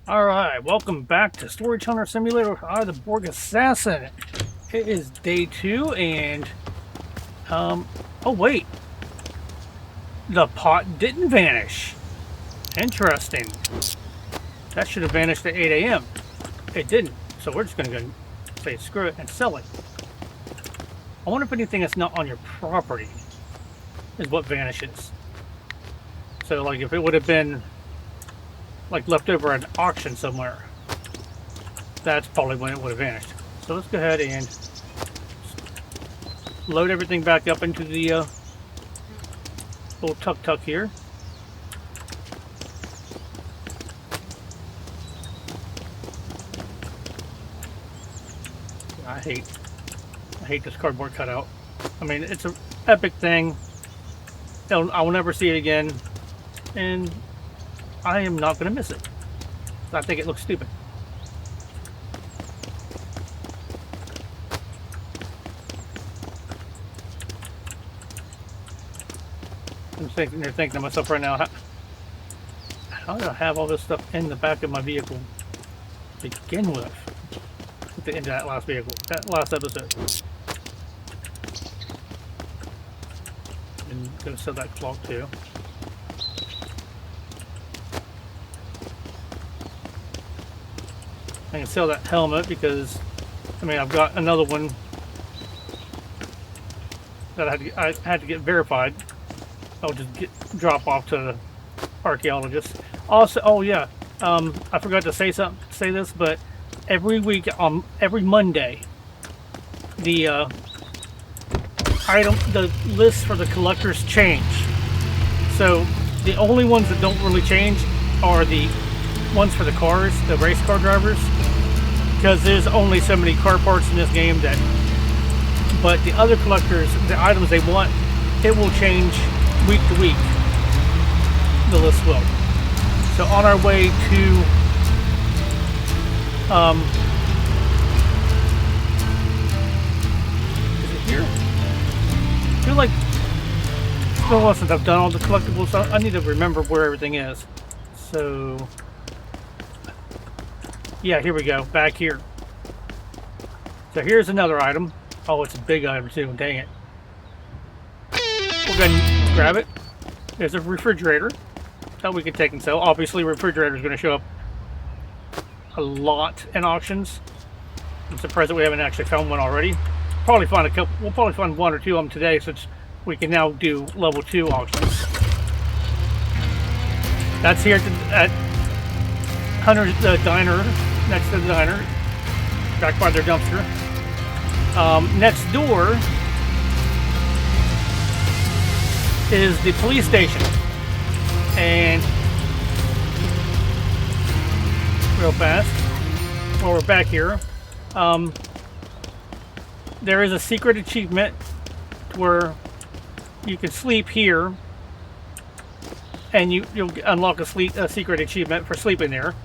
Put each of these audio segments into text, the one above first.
Alright, welcome back to Storage Hunter Simulator. The Borg Assassin. It is day 2 and, oh wait. The pot didn't vanish. Interesting. That should have vanished at 8 a.m. It didn't, so we're just going to go say screw it and sell it. I wonder if anything that's not on your property is what vanishes. So like if it would have been like left over at an auction somewhere, that's probably when it would have vanished. So let's go ahead and load everything back up into the little tuk-tuk here. I hate this cardboard cutout. I mean, it's an epic thing. I will never see it again, and I am not going to miss it. I think it looks stupid. I'm thinking to myself right now, how do I have all this stuff in the back of my vehicle to begin with? At the end of that last vehicle, that last episode. And going to sell that clock too. I can sell that helmet because, I mean, I've got another one that I had to get verified. I'll just drop off to the archaeologist. Also, oh yeah, I forgot to say this, but every week every Monday, the the list for the collectors change. So the only ones that don't really change are the ones for the cars, the race car drivers, because there's only so many car parts in this game that. But the other collectors, the items they want, it will change week to week. The list will. So on our way to is it here? I feel like it's been a while since I've done all the collectibles. So I need to remember where everything is. So yeah, here we go. Back here. So here's another item. Oh, it's a big item too. Dang it. We'll go ahead and grab it. There's a refrigerator that we can take and sell. Obviously, refrigerator is going to show up a lot in auctions. I'm surprised that we haven't actually found one already. Probably find a couple. We'll probably find one or two of them today, since we can now do level 2 auctions. That's here at Hunter's Diner, next to the diner, back by their dumpster. Next door is the police station, and real fast while we're back here, there is a secret achievement where you can sleep here, and you'll unlock a secret achievement for sleeping there.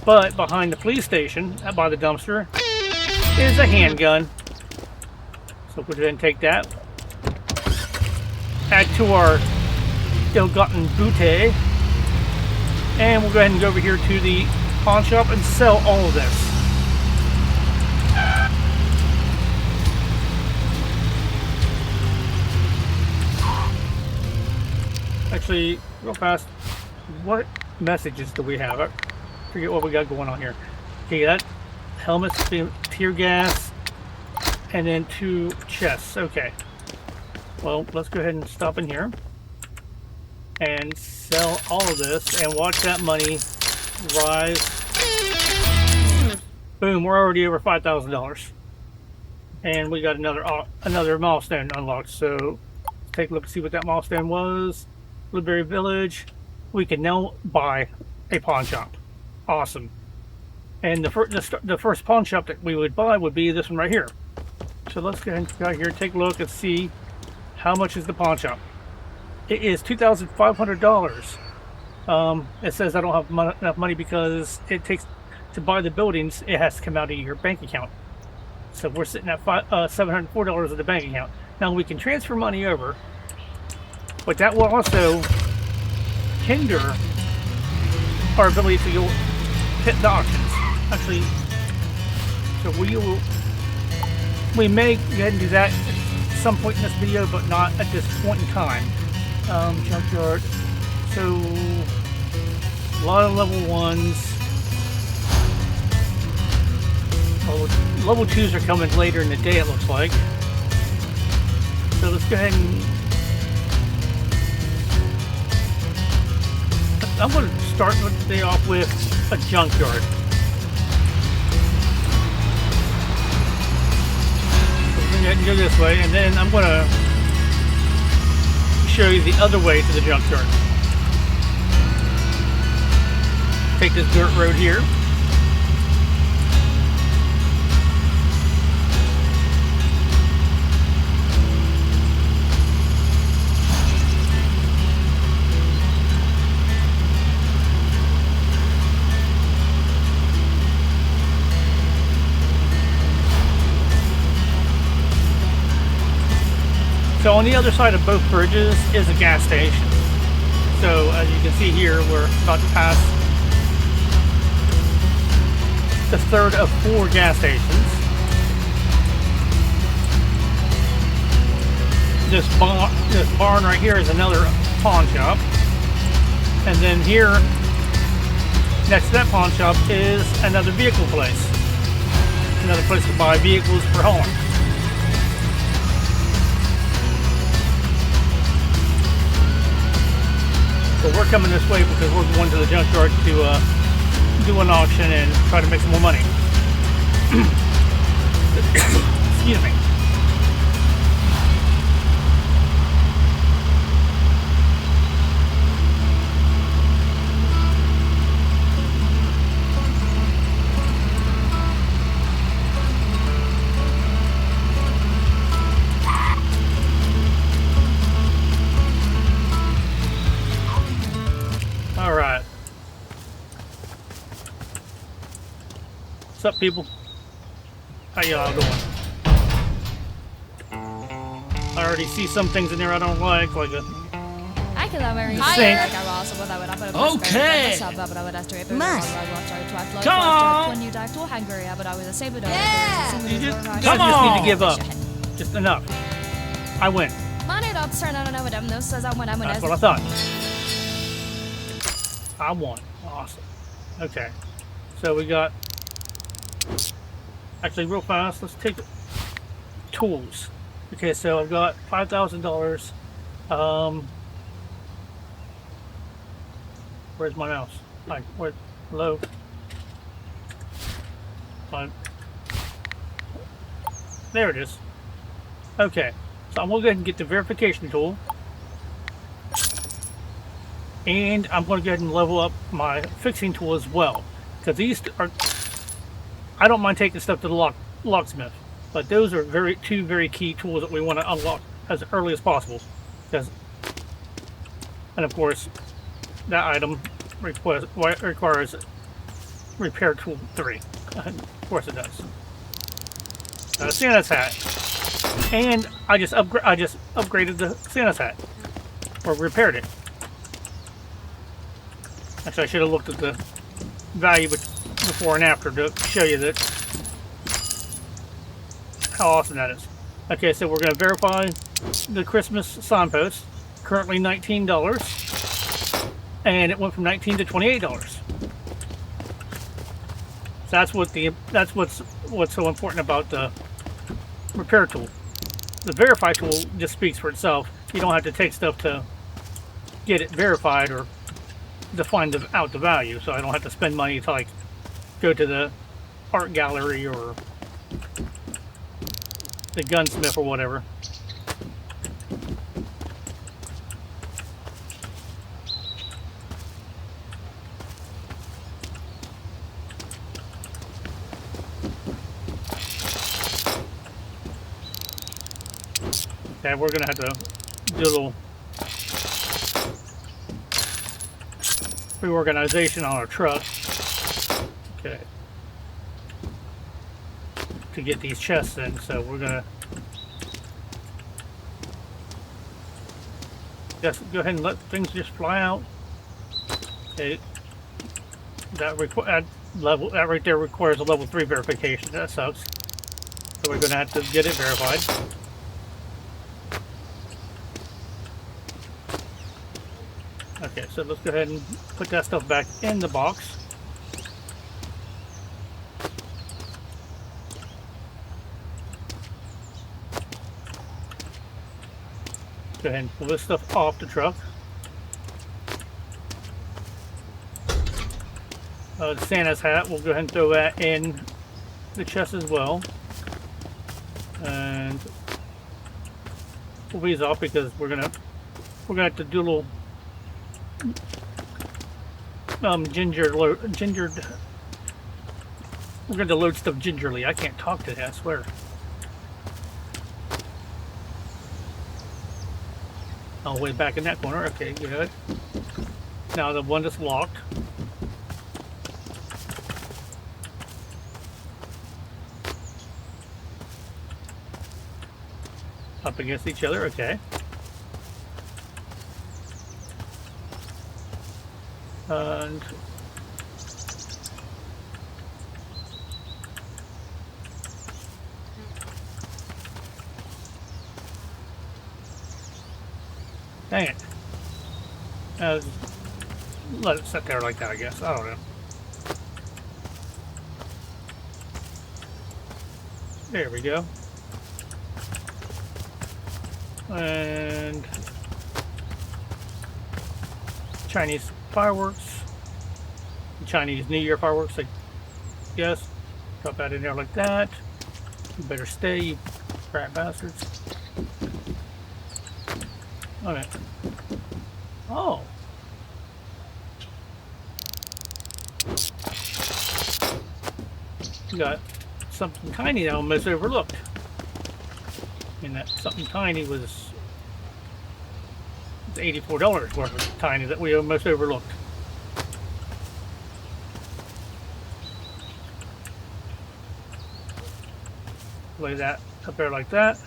But behind the police station, by the dumpster, is a handgun. So we'll go ahead and take that. Add to our ill-gotten booty. And we'll go ahead and go over here to the pawn shop and sell all of this. Actually, real fast, what messages do we have? I forget what we got going on here. Okay, that helmet, tear gas, and then 2 chests. Okay. Well, let's go ahead and stop in here and sell all of this and watch that money rise. Boom, we're already over $5,000. And we got another milestone unlocked. So let's take a look and see what that milestone was. Blueberry Village. We can now buy a pawn shop. Awesome. And the first pawn shop that we would buy would be this one right here. So let's go ahead and go out here, take a look and see how much is the pawn shop. It is $2,500. It says I don't have enough money because it takes to buy the buildings. It has to come out of your bank account. So we're sitting at $704 in the bank account. Now we can transfer money over, but that will also hinder our ability to go hit the auctions. Actually, so we may go ahead and do that at some point in this video, but not at this point in time. Junkyard. So a lot of level 1s. Level 2s are coming later in the day, it looks like. So let's go ahead and... I'm going to start the day off with a junkyard. So we're going to go this way, and then I'm going to show you the other way to the junkyard. Take this dirt road here. So on the other side of both bridges is a gas station. So as you can see here, we're about to pass the third of 4 gas stations. This barn right here is another pawn shop. And then here, next to that pawn shop, is another vehicle place. Another place to buy vehicles for hauling. So we're coming this way because we're going to the junkyard to do an auction and try to make some more money. Excuse me. Alright. What's up, people? How y'all doing? I already see some things in there I don't like a sink. Okay. Come on! You just need to give up. Just enough. I win. That's what I thought. I won. Awesome. Okay. So we got... Actually, real fast, let's take tools. Okay, so I've got $5,000. Where's my mouse? Hi, where? Hello? Fine. There it is. Okay, so I'm going to go ahead and get the verification tool. And I'm going to go ahead and level up my fixing tool as well. Because these are... I don't mind taking stuff to the locksmith. But those are two very key tools that we want to unlock as early as possible. And of course, that item requires repair tool 3. Of course it does. Santa's hat. And I just upgraded the Santa's hat. Or repaired it. Actually, I should have looked at the value before and after to show you that how awesome that is. Okay, so we're going to verify the Christmas signpost. Currently $19, and it went from $19 to $28. So that's what's so important about the repair tool. The verify tool just speaks for itself. You don't have to take stuff to get it verified or to find out the value, so I don't have to spend money to like go to the art gallery or the gunsmith or whatever. Okay, we're gonna have to do a little reorganization on our truck. Okay. To get these chests in, so we're gonna just go ahead and let things just fly out. Okay. Level that right there requires a level 3 verification. That sucks. So we're gonna have to get it verified. Okay, so let's go ahead and put that stuff back in the box. Go ahead and pull this stuff off the truck. Santa's hat, we'll go ahead and throw that in the chest as well. And pull these off because we're gonna have to do a little gingered. We're going to load stuff gingerly. I can't talk today, I swear. All the way back in that corner. Okay, good. Now the one that's locked. Up against each other, okay. And dang it. Let it sit there like that, I guess. I don't know. There we go. And Chinese fireworks. Chinese New Year fireworks, I guess. Drop that in there like that. You better stay, you rat bastards. Okay. Oh. We got something tiny that I almost overlooked. And that something tiny was $84 worth of tiny that we almost overlooked. Lay that up there like that.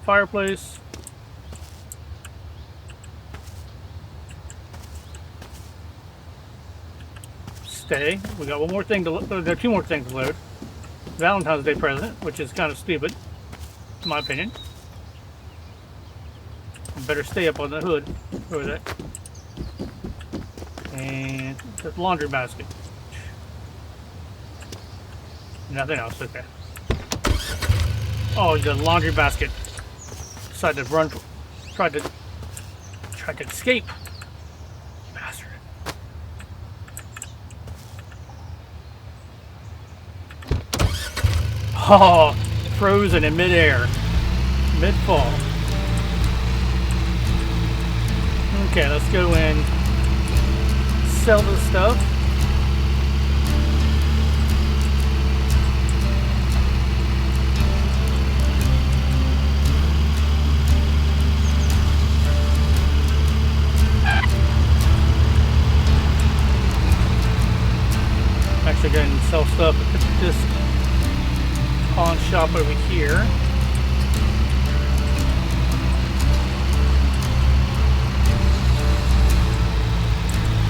Fireplace. Stay. We got one more thing to load. There are two more things to load. Valentine's Day present, which is kind of stupid, in my opinion. Better stay up on the hood. Over there. And the laundry basket. Nothing else, okay. Oh, the laundry basket decided to run, tried to escape. Bastard. Oh, frozen in midair, mid-fall. Okay, let's go and sell this stuff. Actually, go ahead and sell stuff at this pawn shop over here.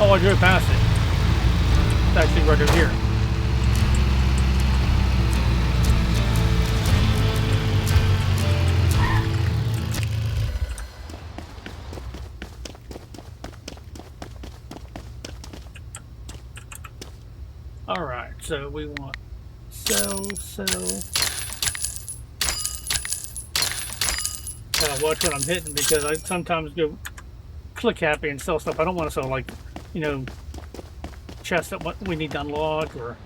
Oh, I drove past it. It's actually right over here. Alright, so we want sell. Watch what I'm hitting because I sometimes go click happy and sell stuff. I don't want to sell, like, you know, chests that we need to unlock or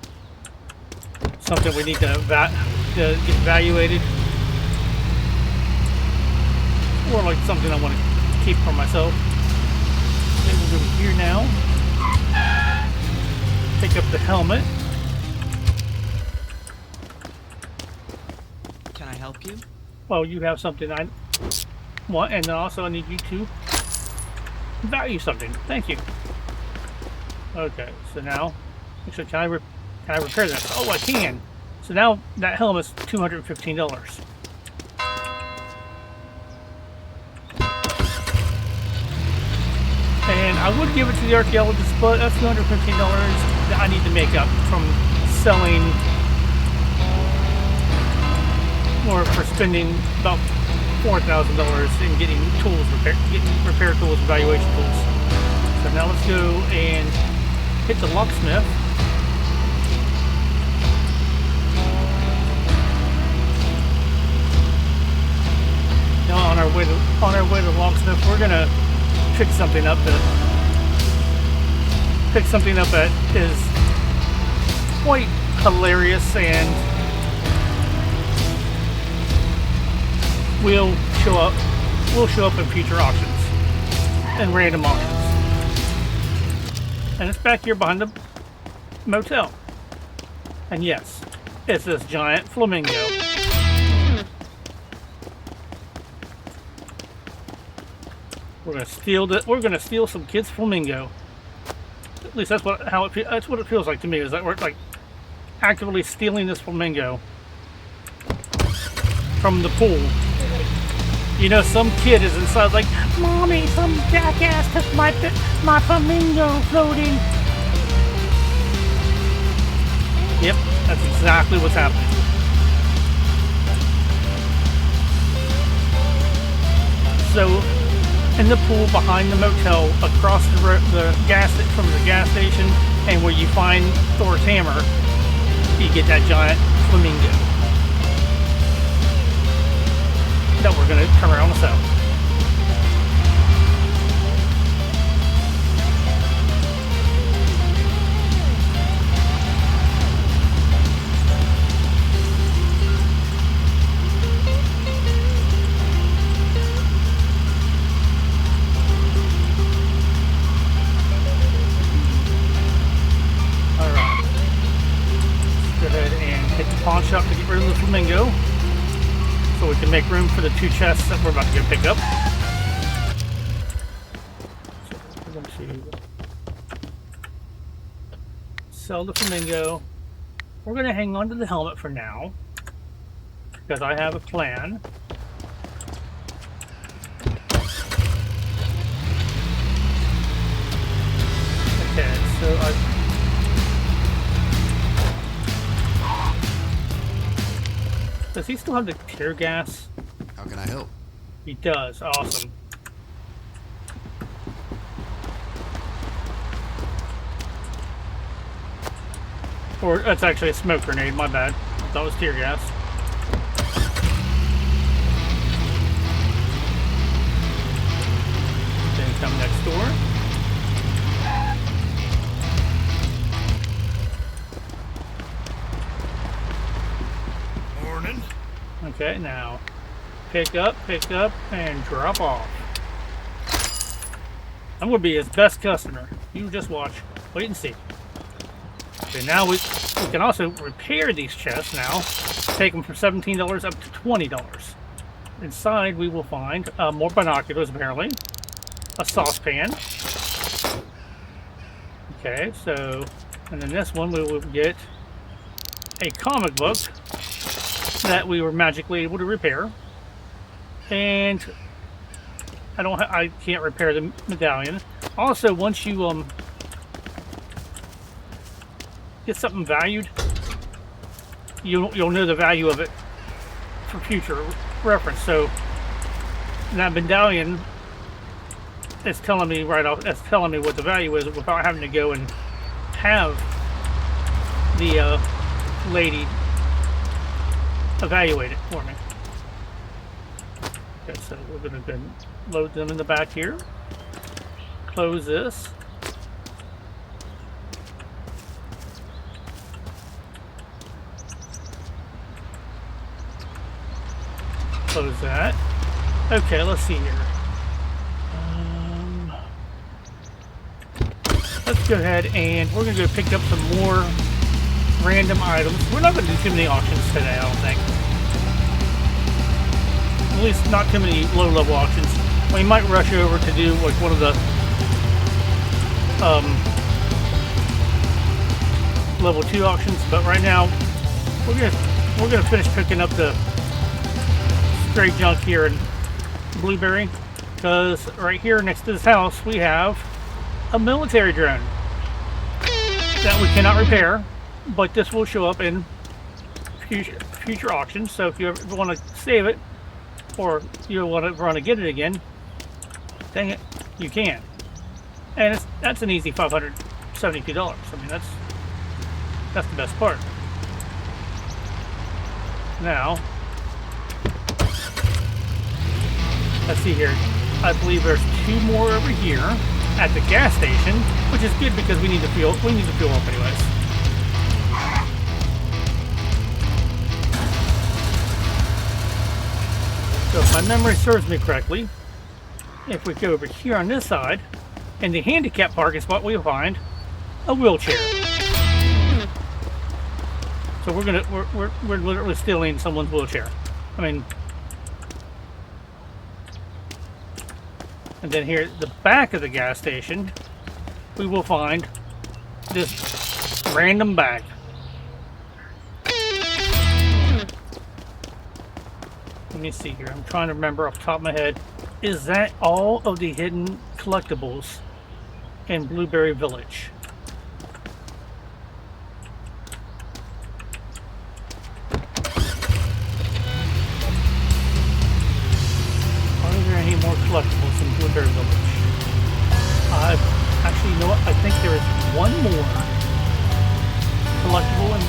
something we need to get evaluated, or like something I want to keep for myself. Then we'll go over here now. Pick up the helmet. Can I help you? Well, you have something I want, and then also I need you to value something. Thank you. Okay, so now, actually, can I repair this? Oh, I can. So now that helmet's $215. And I would give it to the archaeologist, but that's $215 that I need to make up from selling, or for spending about $4,000 in getting tools getting repair tools, evaluation tools. So now let's go and hit the locksmith. Now on our way to the locksmith, we're gonna pick something up that is quite hilarious and will show up in future auctions and random auctions. And it's back here behind the motel. And yes, it's this giant flamingo. We're gonna steal some kid's flamingo. At least that's what it feels like to me. Is that we're like actively stealing this flamingo from the pool. You know, some kid is inside like, "Mommy, some jackass took my flamingo floating." Yep, that's exactly what's happening. So, in the pool behind the motel, across the gas from the gas station, and where you find Thor's hammer, you get that giant flamingo that we're going to turn around and sell. Alright. Let's go ahead and hit the pawn shop to get rid of the flamingo, so we can make room for the 2 chests that we're about to go pick up. So we're going to sell the flamingo. We're going to hang on to the helmet for now, because I have a plan. Okay, so does he still have the tear gas? How can I help? He does. Awesome. Or that's actually a smoke grenade. My bad. I thought it was tear gas. Then come next door. Okay, now pick up, and drop off. I'm going to be his best customer. You just watch. Wait and see. Okay, now we can also repair these chests now. Take them from $17 up to $20. Inside we will find more binoculars apparently. A saucepan. Okay, so, and then this one we will get a comic book that we were magically able to repair, and I can't repair the medallion. Also, once you get something valued, you'll know the value of it for future reference. So that medallion is telling me right off. It's telling me what the value is without having to go and have the lady evaluate it for me. Okay, so we're going to load them in the back here. Close this. Close that. Okay, let's see here. Let's go ahead and we're going to go pick up some more random items. We're not going to do too many auctions today, I don't think. At least not too many low-level auctions. We might rush over to do like one of the level 2 auctions, but right now we're gonna finish picking up the stray junk here in Blueberry, because right here next to this house we have a military drone that we cannot repair, but this will show up in future auctions. So if you ever want to save it, or you want to get it again, dang it, you can. And that's an easy $572. I mean, that's the best part. Now, let's see here. I believe there's 2 more over here at the gas station, which is good because we need to fuel. We need to fuel up anyways. So if my memory serves me correctly, if we go over here on this side, in the handicap parking spot, we'll find a wheelchair. So we're literally stealing someone's wheelchair. I mean, and then here at the back of the gas station, we will find this random bag. Let me see here. I'm trying to remember off the top of my head. Is that all of the hidden collectibles in Blueberry Village? Are there any more collectibles in Blueberry Village? Actually, you know what? I think there is one more collectible in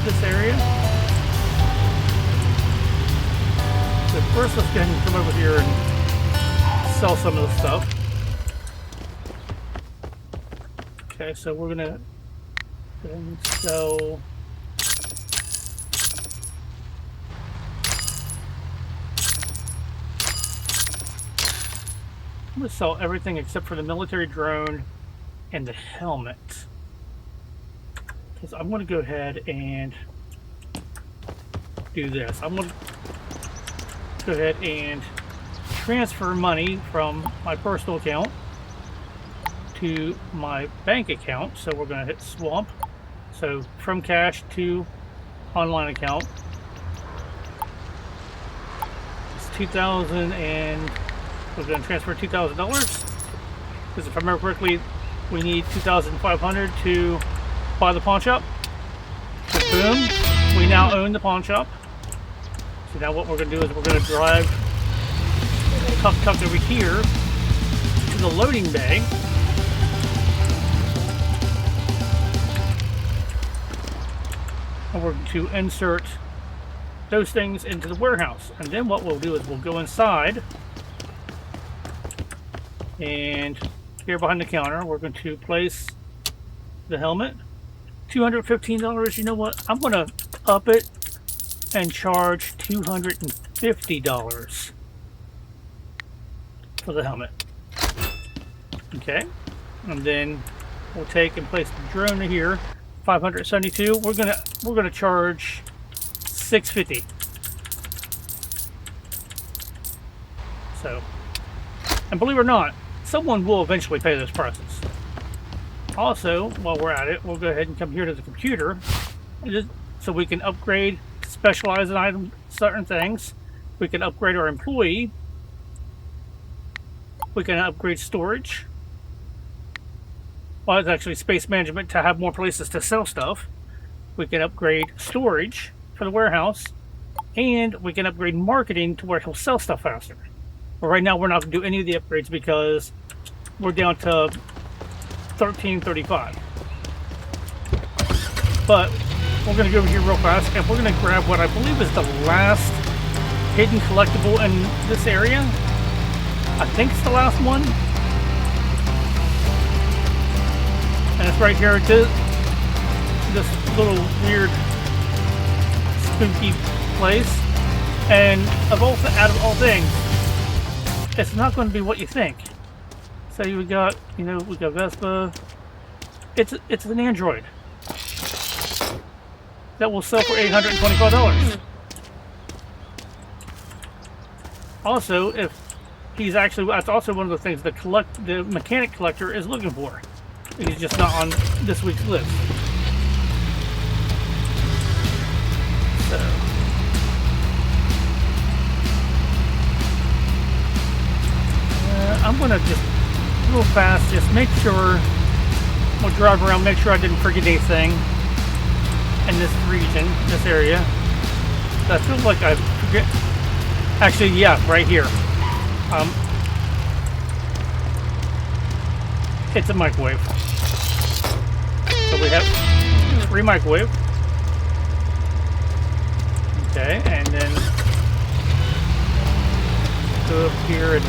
this area. So first, let's go ahead and come over here and sell some of the stuff. Okay, so we're gonna go ahead and sell. I'm gonna sell everything except for the military drone and the helmet. Because I'm gonna go ahead and do this. I'm gonna go ahead and transfer money from my personal account to my bank account. So we're going to hit swap. So from cash to online account. It's $2,000 and we're going to transfer $2,000 because if I remember correctly, we need $2,500 to buy the pawn shop. So boom, we now own the pawn shop. So now what we're going to do is we're going to drive tucked over here to the loading bay. And we're going to insert those things into the warehouse. And then what we'll do is we'll go inside. And here behind the counter, we're going to place the helmet. $215. You know what? I'm going to up it and charge $250 for the helmet. Okay, and then we'll take and place the drone here. $572. We're gonna charge $650. So, and believe it or not, someone will eventually pay those prices. Also, while we're at it, we'll go ahead and come here to the computer, so we can upgrade. Specialize in items, certain things. We can upgrade our employee. We can upgrade storage. Well, it's actually space management to have more places to sell stuff. We can upgrade storage for the warehouse. And we can upgrade marketing to where he'll sell stuff faster. But right now, we're not going to do any of the upgrades because we're down to 1335. But we're going to go over here real fast and we're going to grab what I believe is the last hidden collectible in this area. I think it's the last one. And it's right here to this little weird spooky place. And out of all things, it's not going to be what you think. So we got, we got Vespa. It's an android that will sell for $825. Also, if he's actually, that's also one of the things the mechanic collector is looking for. He's just not on this week's list. So, I'm gonna just real fast, just make sure we'll drive around, make sure I didn't forget anything in this region, this area. I feel like I forget. Actually, yeah, right here. It's a microwave. So we have 3 microwave. Okay, and then go up here and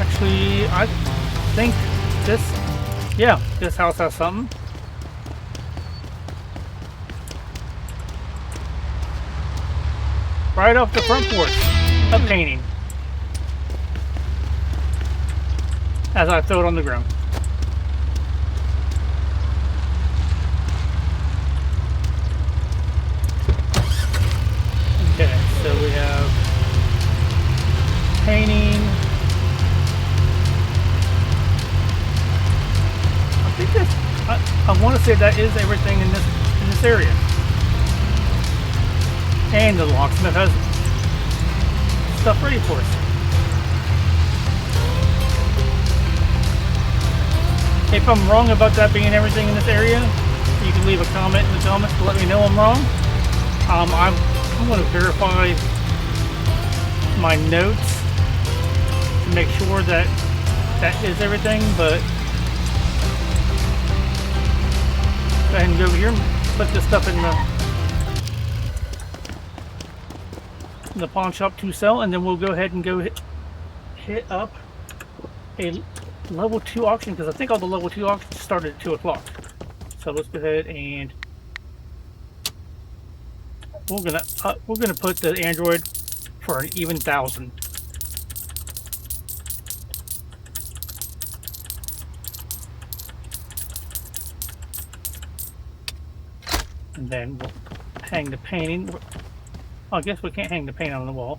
actually, I think this house has something. Right off the front porch, a painting. As I throw it on the ground. Okay, so we have painting. I think that's, I want to say that is everything in this area. And the locksmith has stuff ready for us. If I'm wrong about that being everything in this area, you can leave a comment in the comments to let me know I'm wrong. I'm going to verify my notes to make sure that that is everything, but go ahead and go over here and put this stuff in the pawn shop to sell, and then we'll go ahead and go hit up a level 2 auction, because I think all the level 2 auctions started at 2 o'clock. So let's go ahead and we're gonna put the Android for an even 1,000. And then we'll hang the painting. I guess we can't hang the paint on the wall.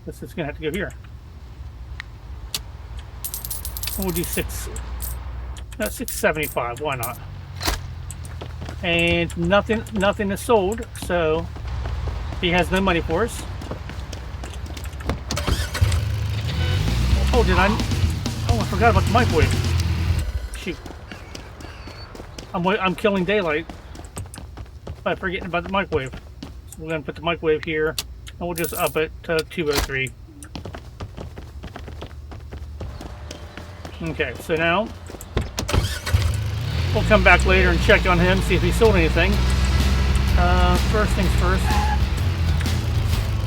This is gonna have to go here. We'll do 675. Why not? And nothing is sold, so he has no money for us. Oh, I forgot about the microwave. Shoot. I'm killing daylight by forgetting about the microwave. So we're gonna put the microwave here, and we'll just up it to 203. Okay, so now we'll come back later and check on him, see if he sold anything. First things first.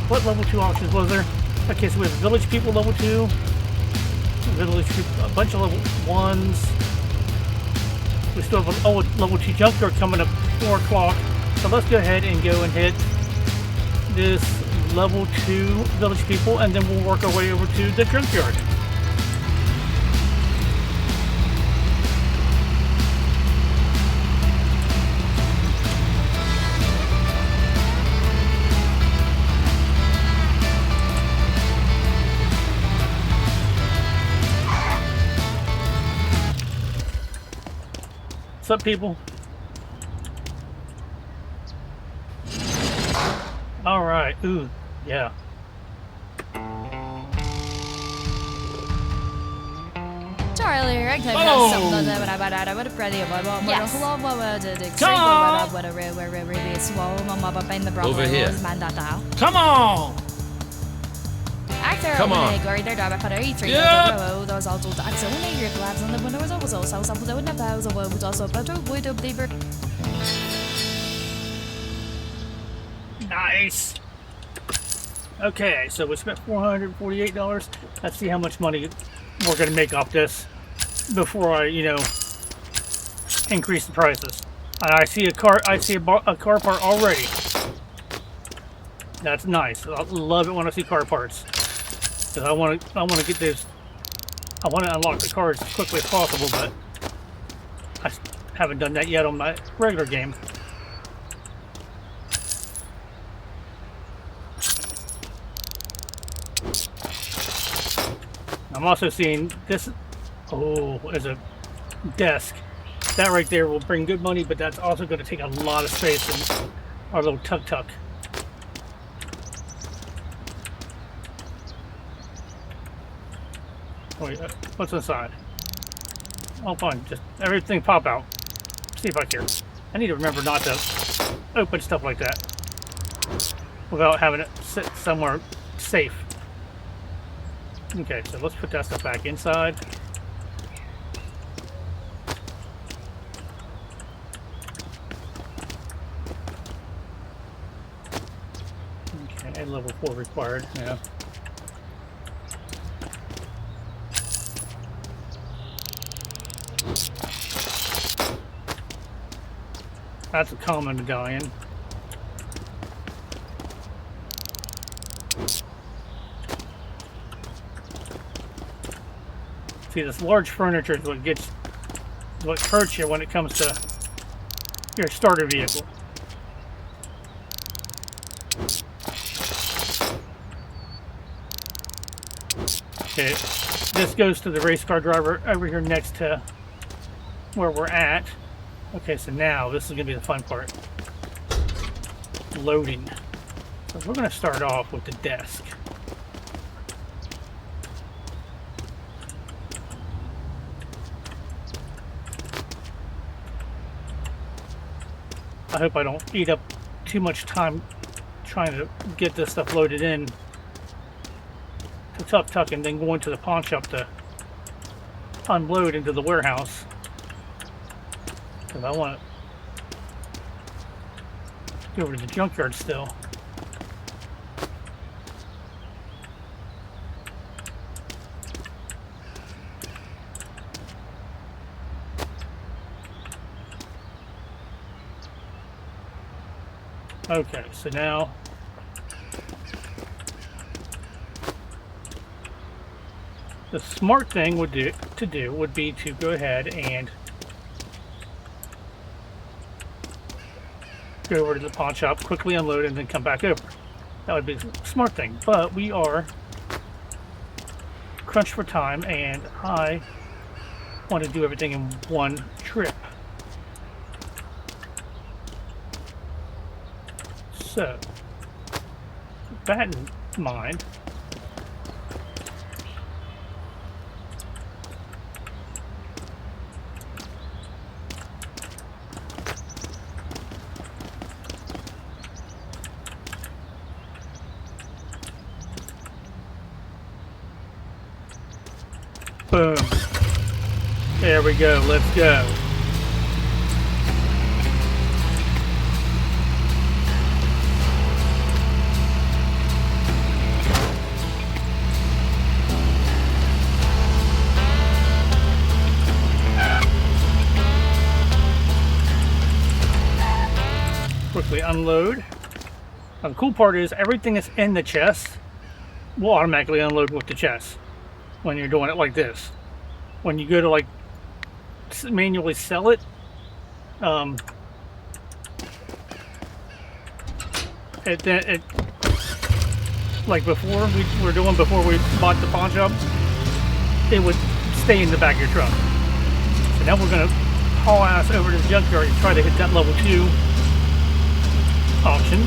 What level 2 auctions was there? Okay, so we have Village People level 2, Village People, a bunch of level 1s. We still have a level 2 Junkyard coming up 4 o'clock. So let's go ahead and go and hit this level 2 Village People, and then we'll work our way over to the Junkyard. What's up, people? All right. Ooh, yeah. Charlie, I could Oh! have something that I would have ready about what Yes. Over here. Come on! Come on. Nice. Okay, so we spent $448. Let's see how much money we're gonna make off this before I, increase the prices. I see a car part already. That's nice. I love it when I see car parts. Because I want to get this. I want to unlock the cars as quickly as possible, but I haven't done that yet on my regular game. I'm also seeing this. Oh, as a desk. That right there will bring good money, but that's also going to take a lot of space in our little tuk-tuk. Wait, what's inside? Oh, fine. Just everything pop out. See if I care. I need to remember not to open stuff like that without having it sit somewhere safe. Okay, so let's put that stuff back inside. Okay, level 4 required. Yeah. That's a common medallion. See, this large furniture is what hurts you when it comes to your starter vehicle. Okay, this goes to the race car driver over here next to where we're at. Okay, so now this is going to be the fun part. Loading. So we're going to start off with the desk. I hope I don't eat up too much time trying to get this stuff loaded in to Tuck Tuck and then going to the pawn shop to unload into the warehouse. Because I want to go over to the junkyard still. Okay, so now the smart thing would be to go ahead and go over to the pawn shop, quickly unload, and then come back over. That would be the smart thing. But we are crunched for time, and I want to do everything in one trip. So, with that in mind, boom. There we go. Let's go. Quickly unload. Now, the cool part is everything that's in the chest will automatically unload with the chest when you're doing it like this. When you go to like manually sell it, it like before we were doing before we bought the pawn shop, it would stay in the back of your truck. So now we're gonna haul ass over to the junkyard and try to hit that level 2 auction.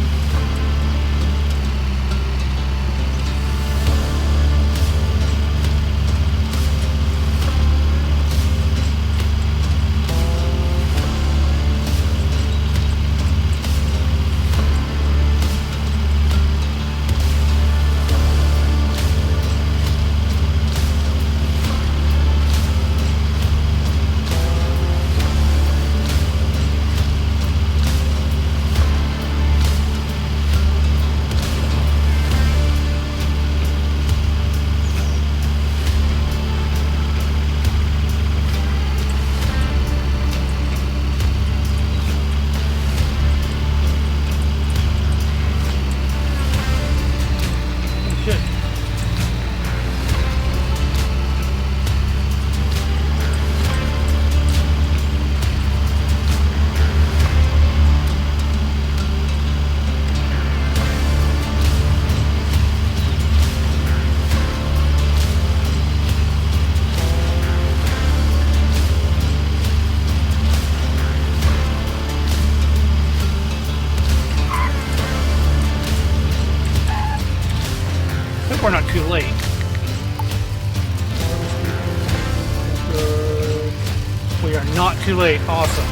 too late. Awesome.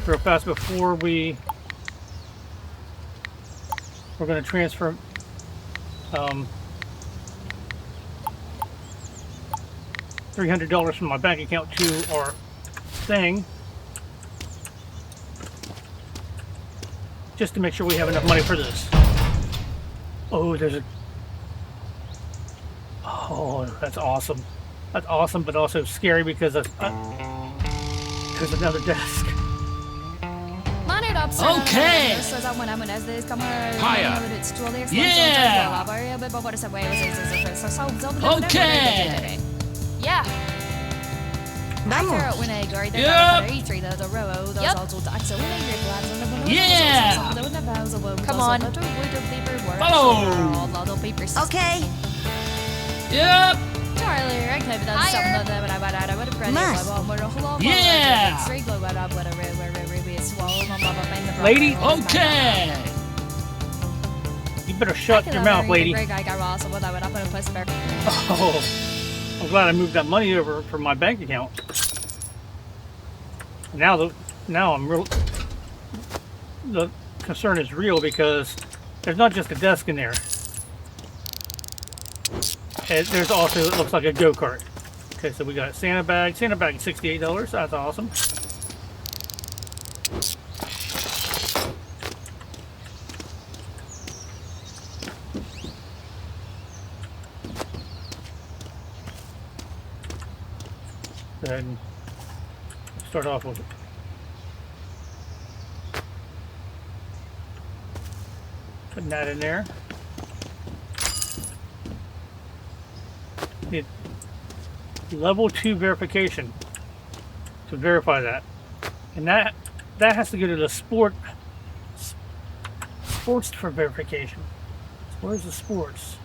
Real fast before we're going to transfer $300 from my bank account to our thing, just to make sure we have enough money for this. Oh, that's awesome. That's awesome, but also scary because there's another desk. Okay. Higher. Yeah. Okay. Yeah. Vamos. Yep. Yeah. Come on. Follow. Okay. Yep. Charlie, I could have done something that I would have read. Yeah. Lady? Okay. You better shut your mouth, lady. Oh, Oh, I'm glad I moved that money over from my bank account. Now I'm real. The concern is real because there's not just a desk in there. There's also, it looks like a go-kart. Okay, so we got a Santa bag. Santa bag is $68. That's awesome. Go ahead and start off with putting that in there. Need level 2 verification to verify that, and that has to go to the sports for verification. Where's the sports?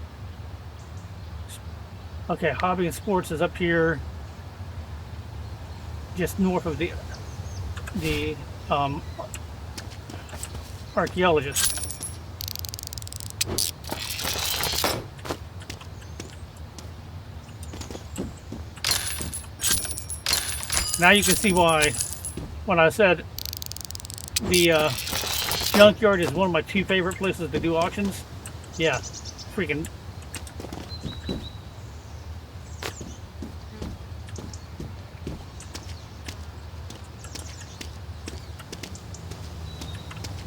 Okay, hobby and sports is up here, just north of the archaeologist. Now you can see why, when I said the junkyard is one of my 2 favorite places to do auctions. Yeah, freaking.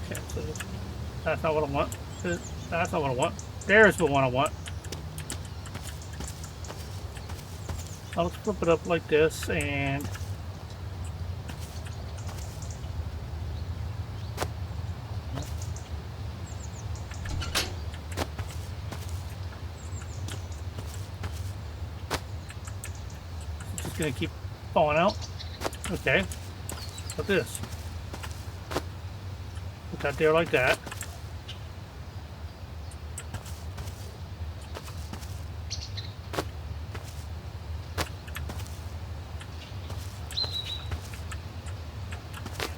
Okay, so that's not what I want. That's not what I want. There's the one I want. So let's flip it up like this and. Gonna keep falling out. Okay, put this. Put that there like that.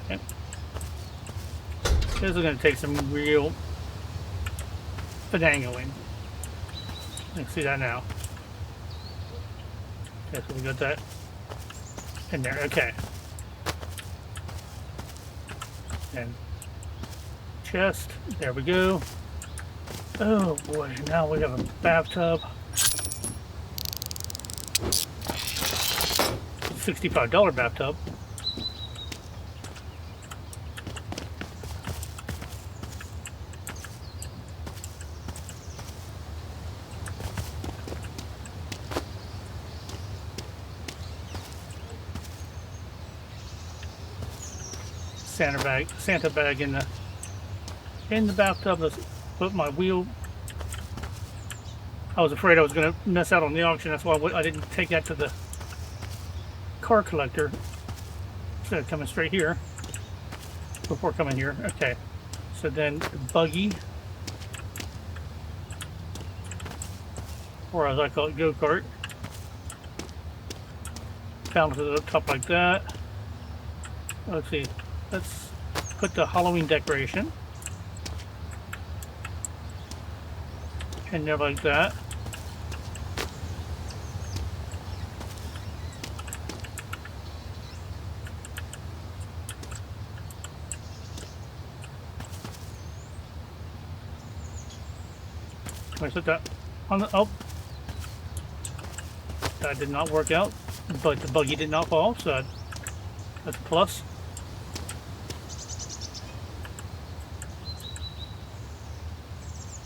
Okay. This is gonna take some real finagling. You can see that now. Okay, so we got that in there. Okay. And chest. There we go. Oh boy, now we have a bathtub. $65 bathtub. Santa bag in the bathtub. Let's put my wheel. I was afraid I was going to miss out on the auction. That's why I didn't take that to the car collector instead of coming straight here before coming here. Okay, so then the buggy, or as I call it, go-kart, down to the top like that. Let's see. Let's put the Halloween decoration in there like that. I set that on the, oh, that did not work out, but the buggy did not fall, so that's a plus.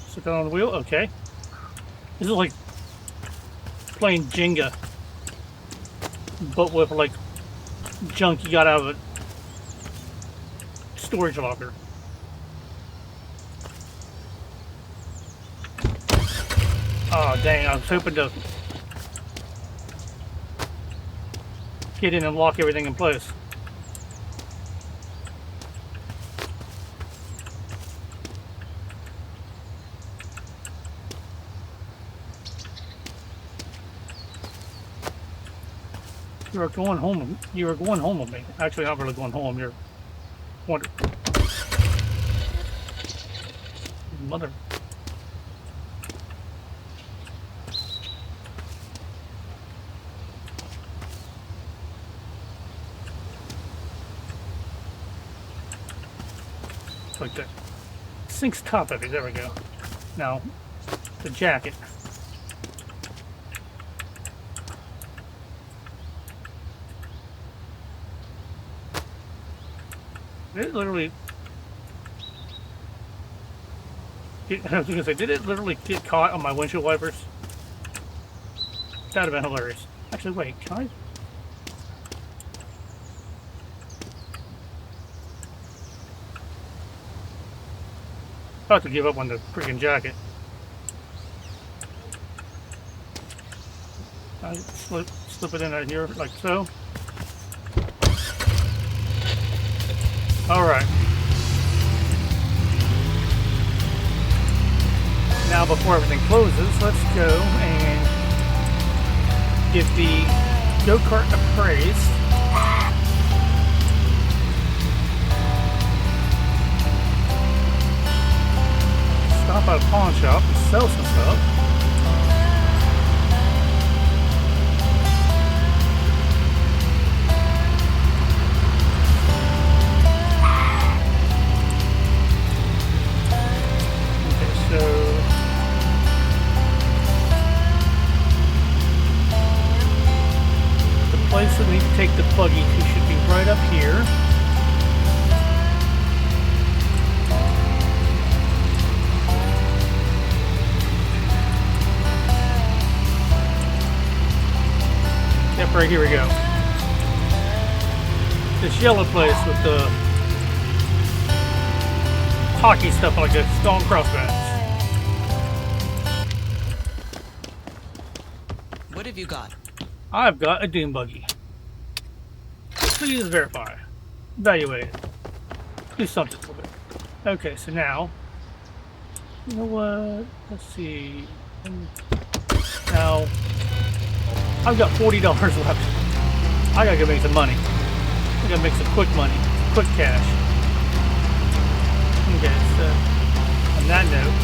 Set that on the wheel, okay. This is like playing Jenga, but with like junk you got out of a storage locker. Oh dang, I was hoping to get in and lock everything in place. You are going home. You are going home with me. Actually, not really going home. You're wonder. Mother. Like that. Sink's top heavy. There we go. Now, the jacket. Did it literally? I was gonna say, did it literally get caught on my windshield wipers? That'd have been hilarious. Actually, wait, can I? About to give up on the freaking jacket. I slip it in right here like so. All right. Now, before everything closes, let's go and give the go-kart a praise. Stop at a pawn shop and sell some stuff. Okay, so the place that we need to take the buggy to should be right up here. Yep, right here we go. This yellow place with the hockey stuff like a stone crossbones. What have you got? I've got a dune buggy. Please verify. Evaluate it. Do something with it. Okay, so now, you know what? Let's see. Now, I've got $40 left. I gotta go make some money. I gotta make some quick money, quick cash. Okay, so on that note,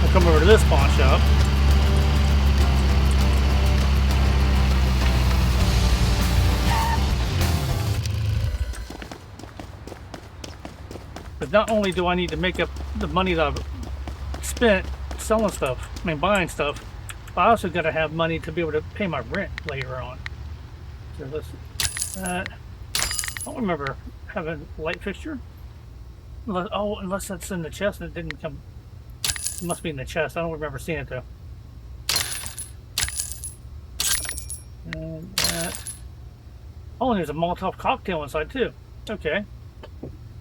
I'll come over to this pawn shop. But not only do I need to make up the money that I've spent selling stuff, buying stuff, but I also got to have money to be able to pay my rent later on. So let's I don't remember having a light fixture. Unless that's in the chest and it didn't come. It must be in the chest. I don't remember seeing it though. And that. Oh, and there's a Molotov cocktail inside too. Okay.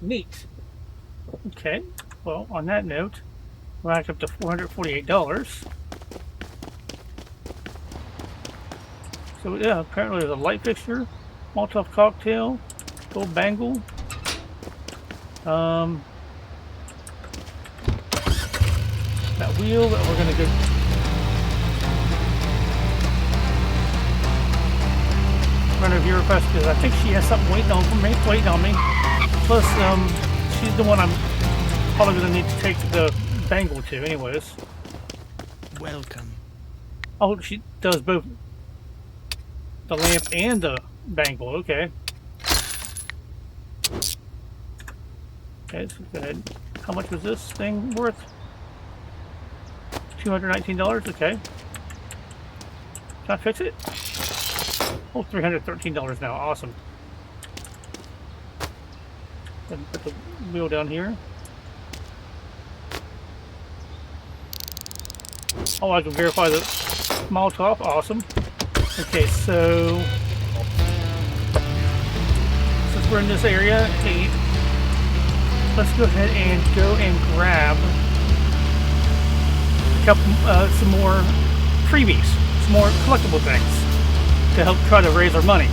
Neat. Okay. Well, on that note, racked up to $448. So yeah, apparently there's a light fixture, Molotov cocktail, gold bangle. That wheel that we're gonna go run over here real fast because I think she has something waiting on me. Plus, she's the one I'm probably going to need to take the bangle to, anyways. Welcome. Oh, she does both the lamp and the bangle. Okay. Okay, so go ahead. How much was this thing worth? $219. Okay. Can I fix it? Oh, $313 now. Awesome. Then put the wheel down here. Oh, I can verify the Molotov. Awesome. Okay, so since we're in this area, let's go ahead and grab a couple, some more freebies, some more collectible things to help try to raise our money.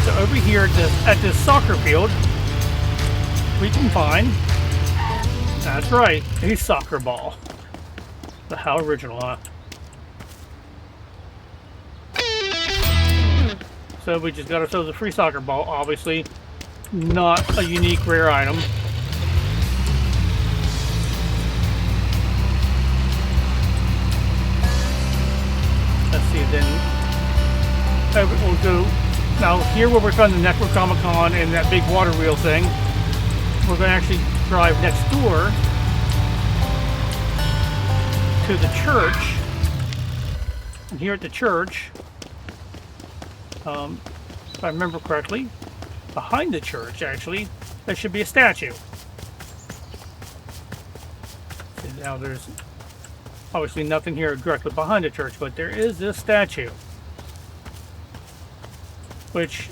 So over here at this soccer field, we can find, that's right, a soccer ball. But how original, huh? So we just got ourselves a free soccer ball, obviously not a unique rare item. Let's see, then we'll go now here where we're from the Necronomicon and that big water wheel thing. We're going to actually drive next door to the church, and here at the church, if I remember correctly, behind the church actually there should be a statue. And now there's obviously nothing here directly behind the church, but there is this statue, which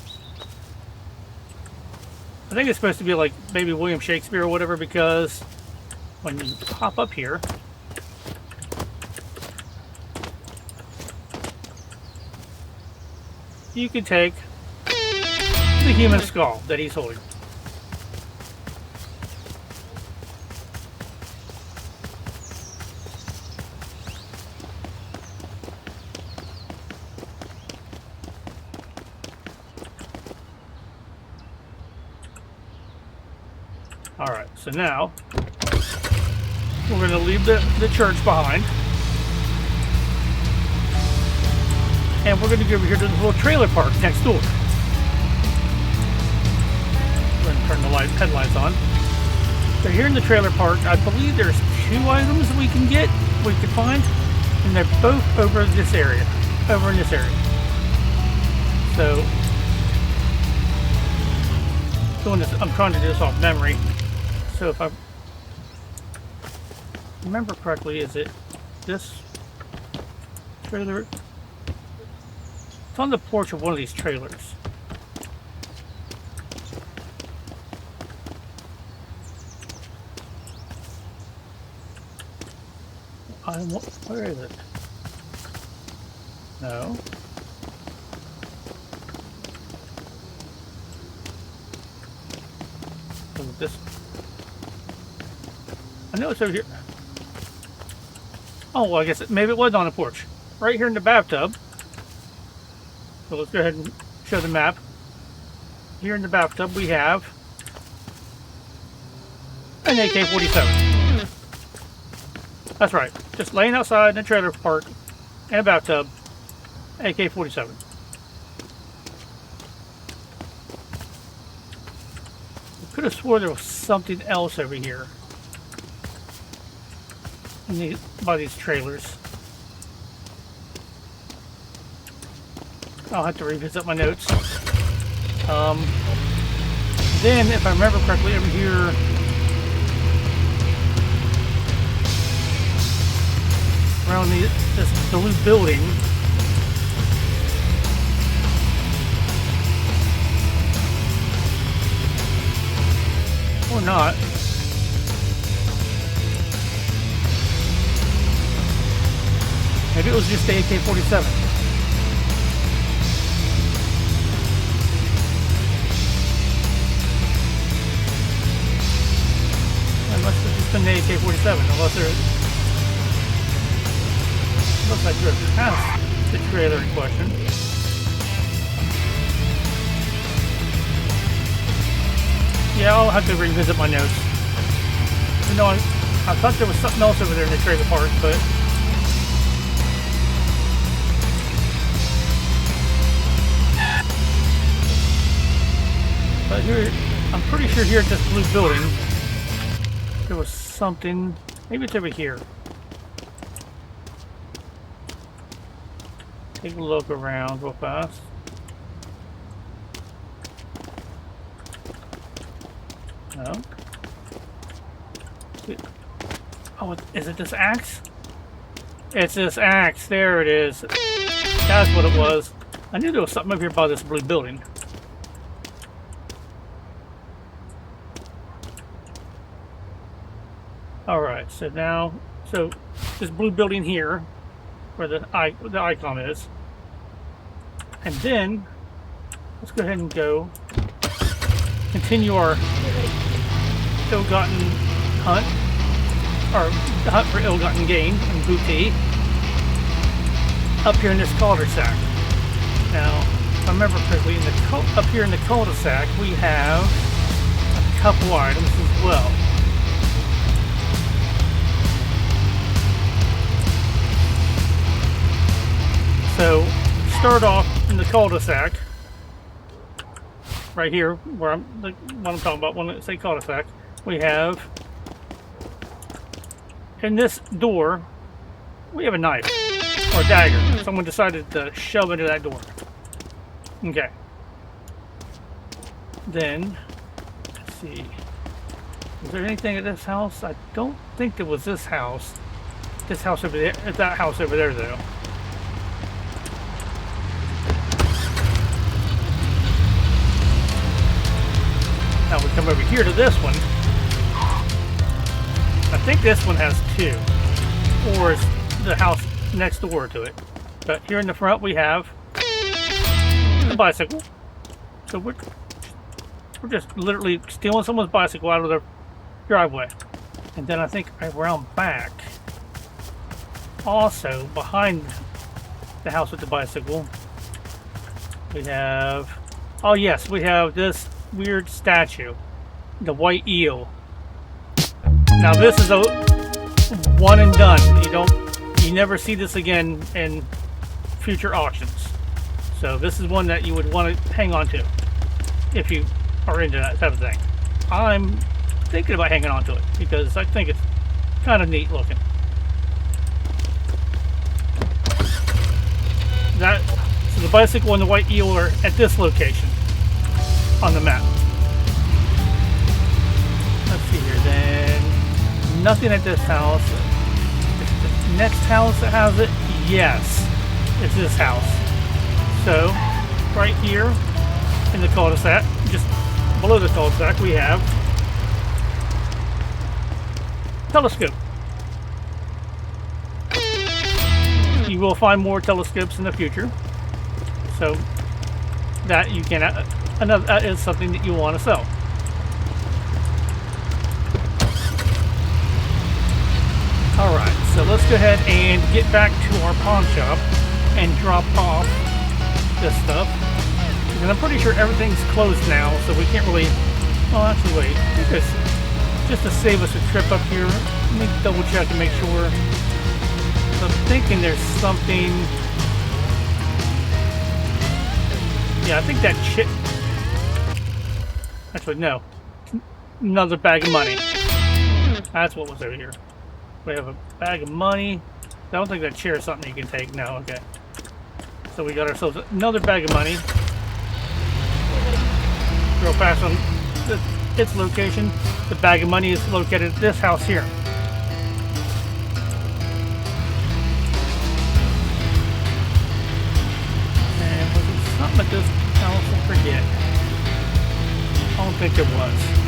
I think it's supposed to be like maybe William Shakespeare or whatever, because when you pop up here, you can take the human skull that he's holding. Alright, so now we're going to leave the church behind. And we're going to go over here to the little trailer park next door. We're going to turn the headlights on. So here in the trailer park, I believe there's 2 items we can find, and they're both over this area, over in this area. So, I'm trying to do this off memory. So if I remember correctly, is it this trailer? It's on the porch of one of these trailers. Where is it? No. Was it this? I know it's over here. Oh, well, I guess maybe it was on the porch. Right here in the bathtub. So let's go ahead and show the map. Here in the bathtub we have an AK-47. That's right. Just laying outside in a trailer park in a bathtub, AK-47. I could have sworn there was something else over here by these trailers. I'll have to revisit my notes. Then, if I remember correctly, over here, around this blue building, or not. Maybe it was just the AK-47. been the AK-47, unless there looks like there's past the trailer in question. Yeah, I'll have to revisit my notes. You know, I thought there was something else over there in the trailer park, but here, I'm pretty sure here at this blue building, there was something. Maybe it's over here. Take a look around real fast. No. Oh, is it this axe? It's this axe. There it is. That's what it was. I knew there was something over here by this blue building. Alright, so now, this blue building here, where the icon is, and then, let's go ahead and go, continue our ill-gotten hunt, or the hunt for ill-gotten gain and booty, up here in this cul-de-sac. Now, if I remember correctly, up here in the cul-de-sac, we have a couple items as well. So, start off in the cul-de-sac, right here, where what I'm talking about when I say cul-de-sac, we have, in this door, we have a knife, or a dagger. Someone decided to shove into that door. Okay. Then, let's see, is there anything at this house? I don't think there was this house. This house over there, that house over there though. Now we come over here to this one. I think this one has two, or is the house next door to it. But here in the front we have a bicycle. So we're just literally stealing someone's bicycle out of their driveway. And then I think around back, also behind the house with the bicycle, we have, oh yes, we have this weird statue, the white eel. Now this is a one and done. You never see this again in future auctions. So this is one that you would want to hang on to if you are into that type of thing. I'm thinking about hanging on to it because I think it's kind of neat looking. So the bicycle and the white eel are at this location on the map. Let's see here then. Nothing at this house. Is the next house that has it? Yes. It's this house. So, right here in the cul-de-sac, just below the cul-de-sac, we have telescope. You will find more telescopes in the future. So, that you can, that is something that you want to sell. Alright, so let's go ahead and get back to our pawn shop and drop off this stuff. And I'm pretty sure everything's closed now, so we can't really... Oh, actually, wait. Because just to save us a trip up here, let me double check and make sure. So I'm thinking there's something... Yeah, I think that chip... Actually, no. Another bag of money. That's what was over here. We have a bag of money. I don't think that chair is something you can take. No, okay. So we got ourselves another bag of money. Real fast on its location. The bag of money is located at this house here. And was there something at this house? I forget. I don't think there was.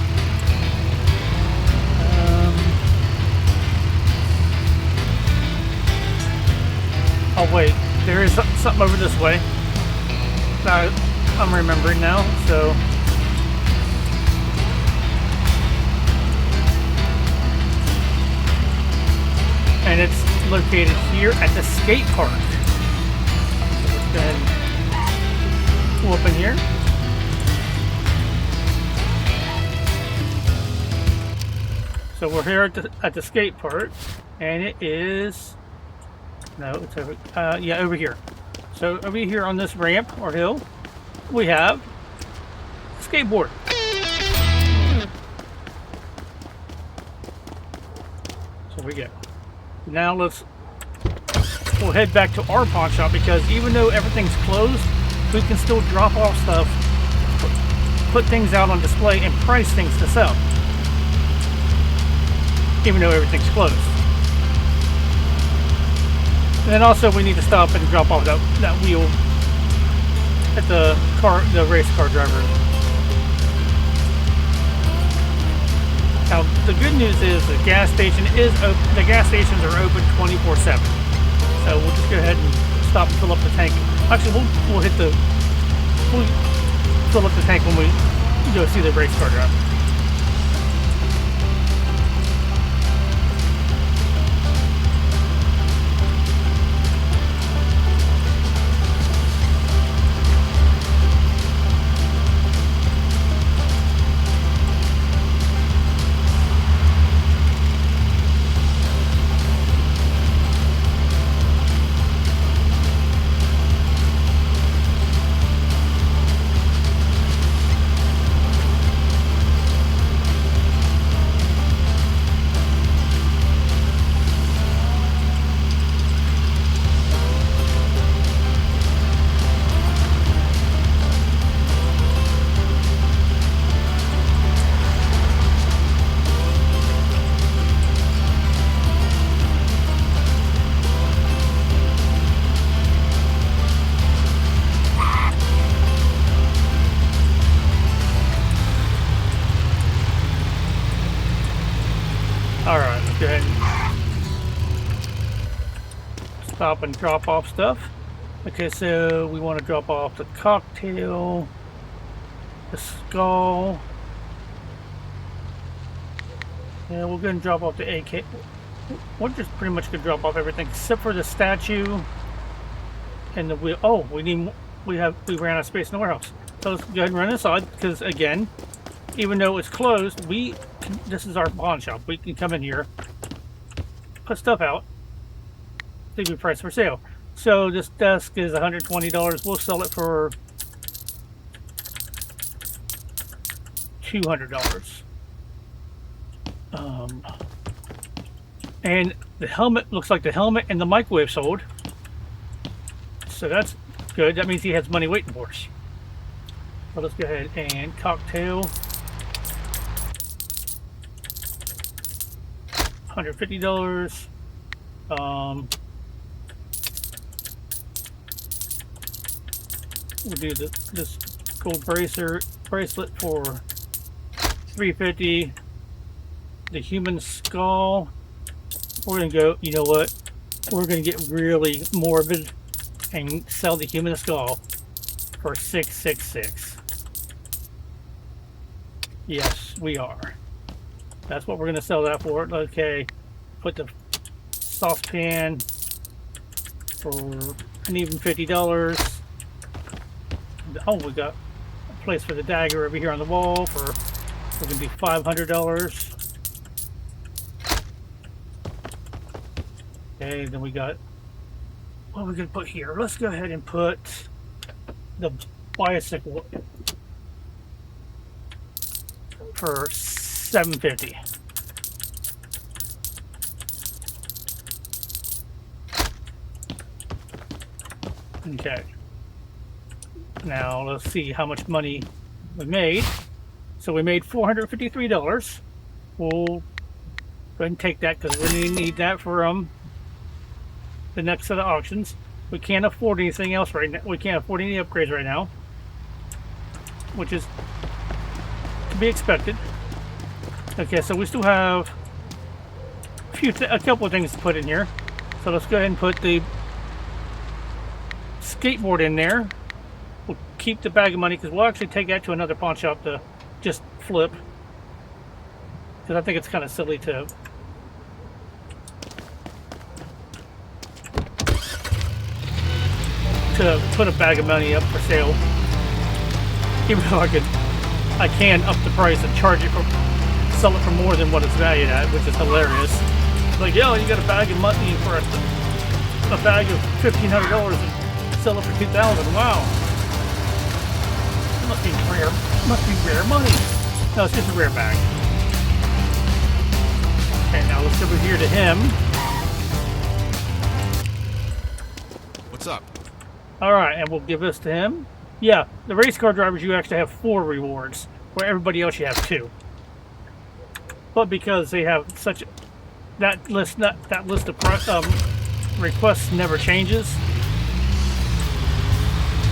Oh wait, there is something over this way. I'm remembering now, so... located here at the skate park. So let's go ahead and pull up in here. So we're here at the skate park, and it is it's over over here. So over here on this ramp or hill, we have a skateboard. So we go. Now we'll head back to our pawn shop, because even though everything's closed, we can still drop off stuff, put things out on display, and price things to sell, even though everything's closed. And then also we need to stop and drop off that wheel at the race car driver. Now the good news is the gas station is open. The gas stations are open 24/7. So we'll just go ahead and stop and fill up the tank. Actually, we'll fill up the tank when we go see the race car driver. Alright, let's go ahead and stop and drop off stuff. Okay, so we want to drop off the cocktail, the skull. Yeah, we're going to drop off the AK. We're just pretty much going to drop off everything except for the statue and the wheel. Oh, we ran out of space in the warehouse. So let's go ahead and run inside, because again, even though it's closed, this is our pawn shop. We can come in here, put stuff out, leave a price for sale. So this desk is $120. We'll sell it for $200. And the helmet, looks like the helmet and the microwave sold. So that's good. That means he has money waiting for us. So let's go ahead and cocktail. $150. We'll do this gold bracelet for $350. The human skull, we're gonna go, you know what, we're gonna get really morbid and sell the human skull for $666. Yes, we are. That's what we're gonna sell that for. Okay, put the saucepan for an even $50. Oh, we got a place for the dagger over here on the wall for, we're gonna be $500. Okay, then we got, what are we gonna put here? Let's go ahead and put the bicycle for $750. Okay. Now let's see how much money we made. So we made $453. We'll go ahead and take that, because we're going to need that for the next set of auctions. We can't afford anything else right now. We can't afford any upgrades right now, which is to be expected. Okay, so we still have a couple of things to put in here. So let's go ahead and put the skateboard in there. We'll keep the bag of money, because we'll actually take that to another pawn shop to just flip, because I think it's kind of silly to to put a bag of money up for sale. Even though I can up the price and charge it for, sell it for more than what it's valued at, which is hilarious. Like, yo, you got a bag of money for a bag of $1,500 and sell it for $2,000. Wow, it must be rare. Must be rare money. No, it's just a rare bag. Okay, now let's go over here to him. What's up? All right, and we'll give this to him. Yeah, the race car drivers, you actually have 4 rewards, where everybody else you have 2. But because they have such that list of requests never changes.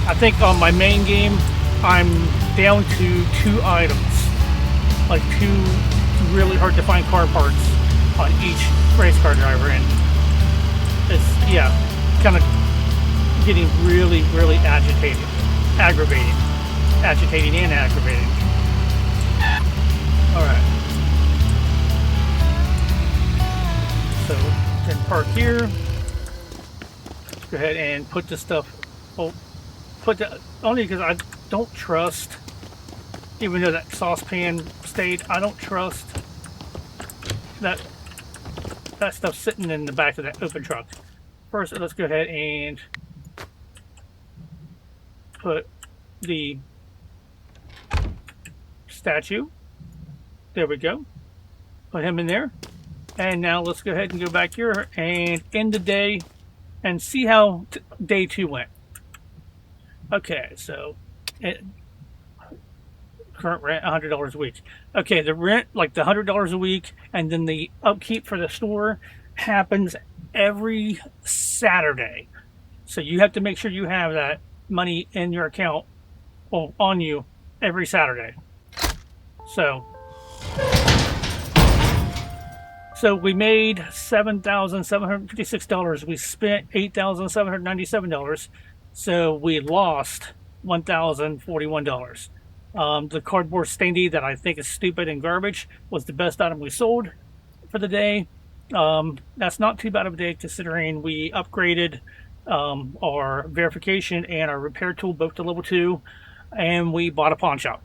I think on my main game, I'm down to 2 items, like 2 really hard to find car parts on each race car driver, and it's kind of getting really aggravating and aggravating. All right, so then park here. Let's go ahead and put this stuff. Only because I don't trust, even though that saucepan stayed, I don't trust that stuff sitting in the back of that open truck. First, let's go ahead and put the statue. There we go. Put him in there. And now let's go ahead and go back here and end the day and see how day 2 went. Okay, so current rent $100 a week. Okay, the rent, like the $100 a week, and then the upkeep for the store happens every Saturday. So you have to make sure you have that money in your account, well, on you every Saturday. So we made $7,756. We spent $8,797. So we lost $1,041. The cardboard standee that I think is stupid and garbage was the best item we sold for the day. That's not too bad of a day considering we upgraded our verification and our repair tool both to level 2, and we bought a pawn shop.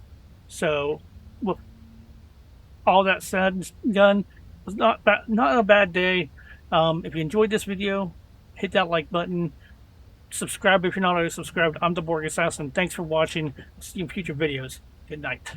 So with all that said and done, it was not a bad day. If you enjoyed this video, hit that like button. Subscribe if you're not already subscribed. I'm the Borg Assassin. Thanks for watching. See you in future videos. Good night.